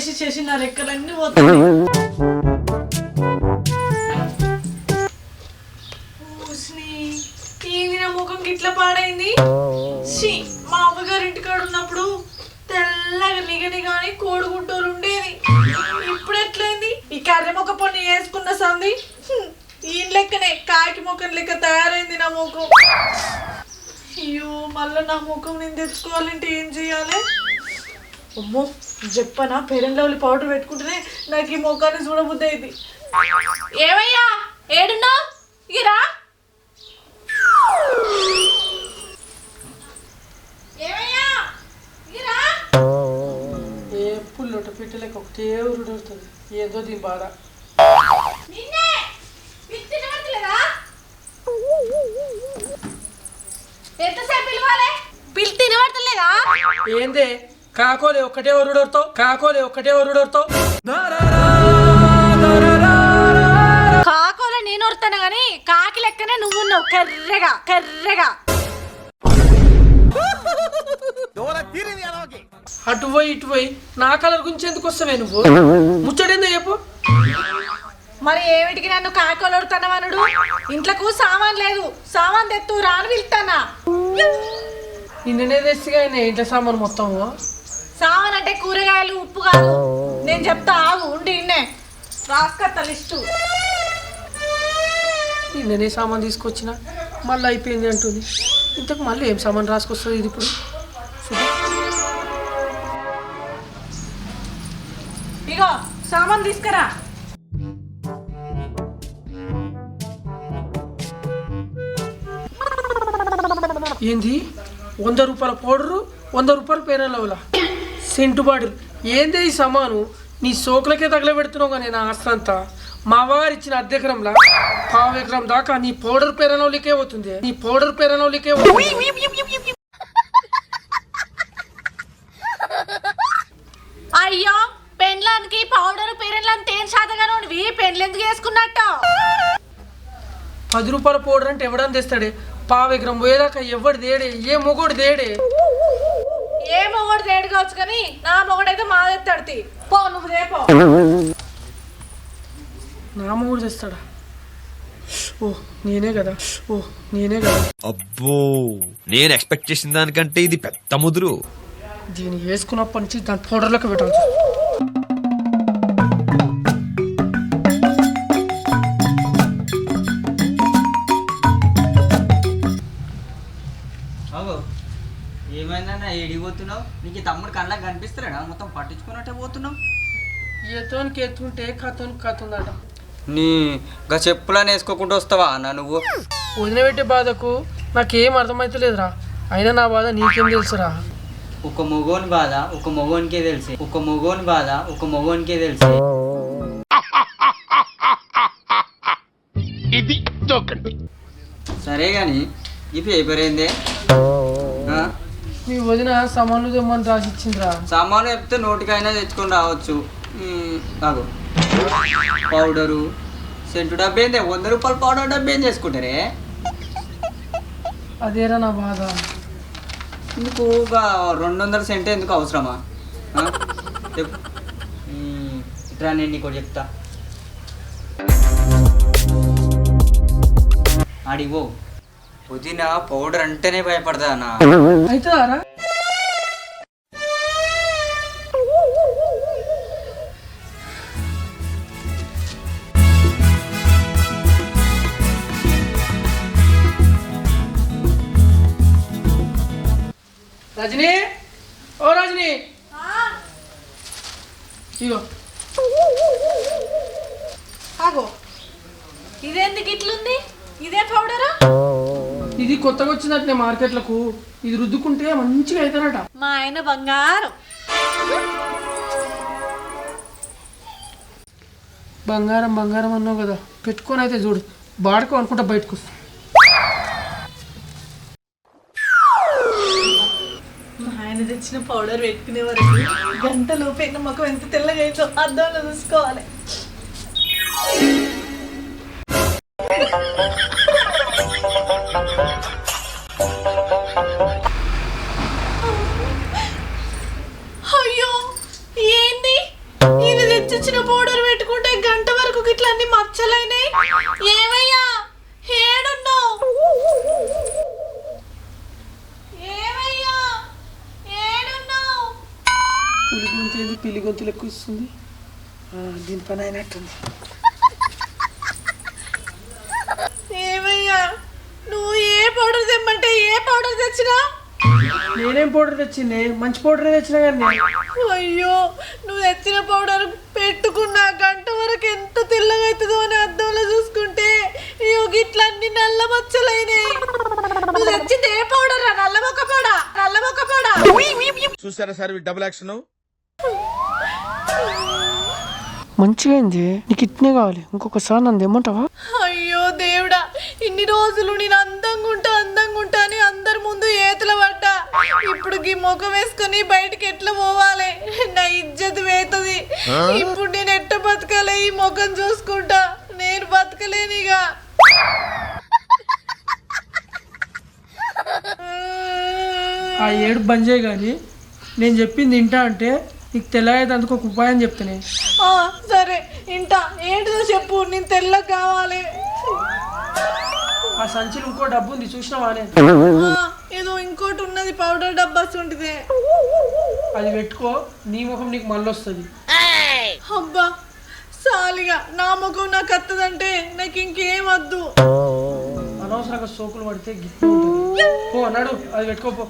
చేసి చేసి నా రెక్కలన్నీ పోతాయి. ఏంది నా ముఖం గిట్ల పాడైంది? మా అమ్మగారి ఇంటికాడ ఉన్నప్పుడు తెల్లగా నిగని గాని కోడిగుడ్డోలు ఉండేది. ఇప్పుడు ఎట్లయింది? ఈ కర్రె మొక్క పొన్ని వేసుకున్న సంది ఈ లెక్కనే కాకి ముఖం లెక్క తయారైంది నా ముఖం. అయ్యో మళ్ళీ నా ముఖం నేను తెచ్చుకోవాలంటే ఏం చెయ్యాలి? అమ్మో చెప్పనా, ఫెయిర్ లవ్లీ పౌడర్ పెట్టుకుంటేనే నాకు ఈ ముఖాన్ని చూడబుద్ధి అయింది. ఏమయ్యా ఏడున్నావు? ఇరా ఏ పుల్లొట పెట్టలేక ఒకటే ఊరుడు అవుతుంది. ఏదో దీని బాధ. ఏందే కాకోలే ఒక్కటే ఊరుడవుతావు, కాకోలే ఒక్కటే ఊరుడవుతావు. కాకోలే నేను వస్తాను గాని కాకి లెక్కనే నువ్వున్నావు కర్రెగా కర్రెగా. అటు పోయి ఇటు పోయి నా కలర్ గురించి ఎందుకు వస్తావే నువ్వు? ముచ్చటేందో చెప్పు. మరి ఏమిటికి నన్ను కాకోలొడుతున్నావనుడు? ఇంట్లోకు సామాన్ లేదు, సామాన్ తెత్తు రాను పిలుస్తానా. నిన్ననే తెచ్చిగా ఇంట్లో సామాన్ మొత్తం. సామాన్ అంటే కూరగాయలు ఉప్పు కాదు. నేను చెప్తా ఆగు ఉండి ఇన్నే రాసుకత్త లిస్టు. నిన్ననే సామాన్ తీసుకొచ్చిన మళ్ళీ అయిపోయింది అంటుంది. ఇంతకు మళ్ళీ ఏం సామాన్ రాసుకొస్తుంది ఇది ఇప్పుడు? ఇగో సామాన్ తీసుకురా. ఏంది 100 రూపాయల పౌడరు, 100 రూపాయల పేరలవల సెంటు బాటిల్. ఏంది ఈ సమాను? నీ సోకులకే తగలబెడుతున్నావు కానీ నా ఆస్తంతా మా వారు ఇచ్చిన అద్దెకరంలా 1/2 ఎకరం దాకా నీ పౌడర్ పేరనౌలికే అవుతుంది. నీ పౌడర్ పేరనౌలికే అవుతుంది. అయ్యో పెండ్లానికి పౌడర్ పేరెండ్లని తేని శాతగానే ఉండి పెండ్లు ఎందుకు వేసుకున్నట్టు? 10 రూపాయల పౌడర్ అంటే ఎవడని తెస్తాడే? 1/2 ఎకరం పోయేదాకా ఎవడు దేడే? ఏ మొగోడు దేడే? ఏ మొగోడు దేడు కావచ్చు కానీ నా మొగడైతే మాదెత్తాడు. పో నువ్వు దేపో. నా మొగుడు తెస్తాడా? ఓ నేనే కదా, ఓ నేనే కదా. అబ్బో నేను ఎక్స్పెక్ట్ చేసిన దానికంటే ఇది పెద్ద ముదురు. దీన్ని వేసుకున్నప్పటి నుంచి దాని పౌడర్లోకి పెట్టాల్సి. ఏమైందన్నా ఏడిపోతున్నావు? నీకు తమ్ముడు కళ్ళకి కనిపిస్తాడా? మొత్తం పట్టించుకున్నట్టే పోతున్నావు. ఎతోనికి ఎత్తుంటే కథోనికి కతుందట. నీ గా చెప్పులని వేసుకోకుండా వస్తావా అన్న నువ్వు? వదిలిపెట్టే బాధకు నాకేం అర్థమైతలేదురా. అయినా నా బాధ నీకేం తెలుసురా? ఒక మొగోని బాధ ఒక మొగోనికే తెలిసి, ఒక మొగోని బాధ ఒక మొగోనికే తెలిసి. సరే గాని ఈ పేపర్ ఏందే? మీ వదిన సామాన్లు తెమ్మని రాసిచ్చిందిరా. సామాన్లు చెప్తే నోటికైనా తెచ్చుకొని రావచ్చు. కాదు పౌడరు సెంటు డబ్బా ఏందే? 100 రూపాయల పౌడర్ డబ్బా ఏం చేసుకుంటారే? అదేరా నా బాధ. ఎందుకు 200 సెంట్ ఎందుకు అవసరమా? ఇట్లా నేను నీకు చెప్తా. అడిగో పుదీన పౌడర్ అంటేనే భయపడతా అన్న. అవుతుందారా? రజనీ, ఓ రజనీ, ఇగో ఆగో ఇదేందుకు ఇట్లుంది? ఇదే పౌడరా? ఇది కొత్తగా వచ్చిందట మార్కెట్లకు. ఇది రుద్దుకుంటే మంచిగా అవుతారట. మా ఆయన బంగారం. బంగారం బంగారం అన్నావు కదా, పెట్టుకొని అయితే చూడు బాడుకో అనుకుంటా బయటకు వస్తా. మా ఆయన తెచ్చిన పౌడర్ పెట్టుకునే వరకు గంటలోపే నమ్మకం ఎంత తెల్లగా అయిందో అద్దంలో చూసుకోవాలి. అయ్యో ఏంది లెక్క ఇస్తుంది. దీని పని అయినట్టుంది. ఏమయ్యా నువ్వు ఏ పౌడర్ తెమ్మంటే ఏ పౌడర్ తెచ్చినా? నేనేం పౌడర్ తెచ్చింది? మంచి పౌడర్ తెచ్చినా కానీ. అయ్యో నువ్వు తెచ్చిన పౌడర్ పెట్టుకున్నా గంట వరకు ఎంత తెల్లగా అవుతుందో అని అద్దంలో చూసుకుంటే ఇట్లన్నీ నల్ల మచ్చలైనాయి. నువ్వు తెచ్చింది ఏ పౌడర్ రా? నల్ల మొక్క పౌడా. చూసారా సార్ డబుల్ యాక్షన్. మంచిగా అయింది. నీకు ఇట్నే కావాలి. ఇంకొకసారి నన్ను తెమ్మంటావా? అయ్యో దేవుడా, ఇన్ని రోజులు నేను అందంగా ఉంటా అని అందరి ముందు ఏతల పడ్డా. ఇప్పుడు ఈ ముఖం వేసుకొని బయటికి ఎట్లా పోవాలి? నా ఇజ్జత్ వేతది. ఇప్పుడు నేను ఎట్ట బతకాలి? ఈ ముఖం చూసుకుంటా నేను బతకలేనిగా. ఆ ఏడు బంద్ చేయి కానీ నేను చెప్పింది వింటా అంటే నీకు తెల్లయ్యేందుకు ఒక ఉపాయం చెప్తానే. సరే ఇంటా. ఏంటిదో చెప్పు, నేను తెల్లగా కావాలి. ఆ సంచిలో ఇంకో డబ్బు ఉంది, చూసినావా? ఏదో ఇంకోటి ఉన్నది, పౌడర్ డబ్బాస్ ఉంటుంది. అది పెట్టుకో, నీ ముఖం నీకు మళ్ళీ వస్తుంది. అబ్బా సాలిగా నా ముఖం నాకు వస్తుందంటే నాకు ఇంకేం వద్దు. అనవసరంగా సోకులు పడితే గిట్టు ఉంటుంది. పో అన్నాడు, అది పెట్టుకోపో.